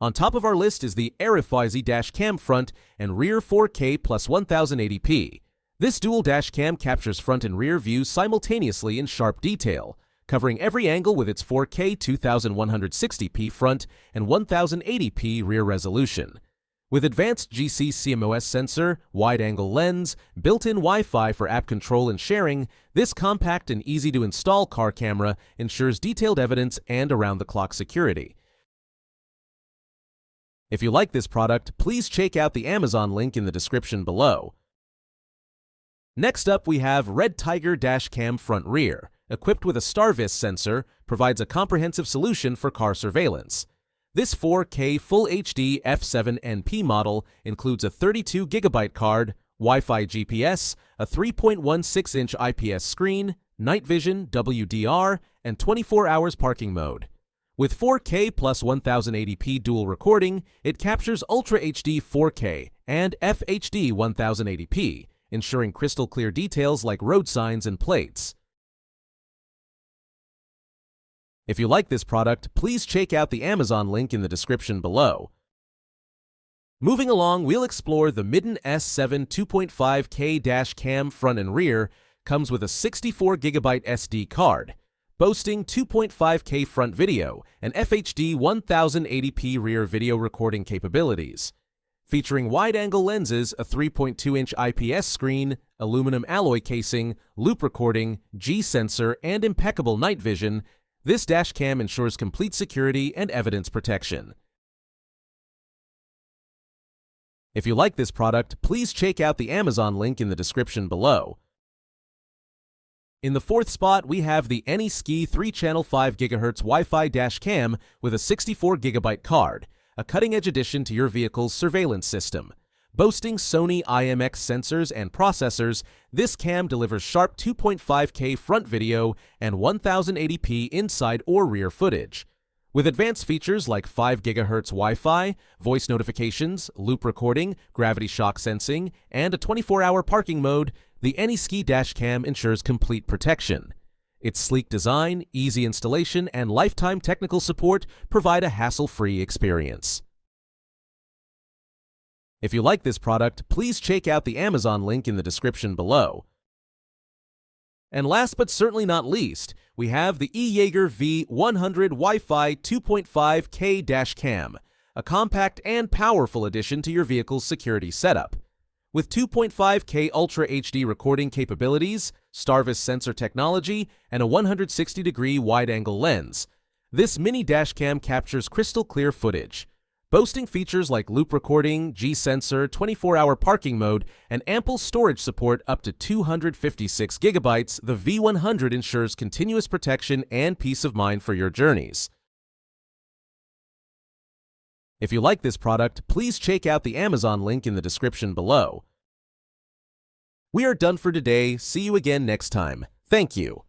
On top of our list is the Arifayz Dash Cam front and rear 4K plus 1080p. This dual dash cam captures front and rear views simultaneously in sharp detail, covering every angle with its 4K 2160p front and 1080p rear resolution. With advanced GC CMOS sensor, wide-angle lens, built-in Wi-Fi for app control and sharing, this compact and easy-to-install car camera ensures detailed evidence and around-the-clock security. If you like this product, please check out the Amazon link in the description below. Next up, we have Redtiger Dash Cam front rear. Equipped with a StarVis sensor, provides a comprehensive solution for car surveillance. This 4K Full HD f7np model includes a 32GB card, Wi-Fi GPS, a 3.16-inch IPS screen, night vision, WDR, and 24 hours parking mode. With 4K plus 1080p dual recording, it captures Ultra HD 4K and FHD 1080p, ensuring crystal clear details like road signs and plates. If you like this product, please check out the Amazon link in the description below. Moving along, we'll explore the Miden S7 2.5K Dash Cam front and rear. Comes with a 64GB SD card, boasting 2.5K front video and FHD 1080p rear video recording capabilities. Featuring wide-angle lenses, a 3.2-inch IPS screen, aluminum alloy casing, loop recording, G-sensor, and impeccable night vision, this dash cam ensures complete security and evidence protection. If you like this product, please check out the Amazon link in the description below. In the fourth spot, we have the Anyski 3-channel 5GHz Wi-Fi dash cam with a 64GB card, a cutting-edge addition to your vehicle's surveillance system. Boasting Sony IMX sensors and processors, this cam delivers sharp 2.5K front video and 1080p inside or rear footage. With advanced features like 5GHz Wi-Fi, voice notifications, loop recording, gravity shock sensing, and a 24-hour parking mode, the Anyski Dash Cam ensures complete protection. Its sleek design, easy installation, and lifetime technical support provide a hassle-free experience. If you like this product, please check out the Amazon link in the description below. And last but certainly not least, we have the E-YEEGER V100 Wi-Fi 2.5K Dash Cam, a compact and powerful addition to your vehicle's security setup. With 2.5K Ultra HD recording capabilities, StarVis sensor technology, and a 160-degree wide-angle lens, this mini dash cam captures crystal clear footage. Boasting features like loop recording, G-sensor, 24-hour parking mode, and ample storage support up to 256GB, the V100 ensures continuous protection and peace of mind for your journeys. If you like this product, please check out the Amazon link in the description below. We are done for today. See you again next time. Thank you.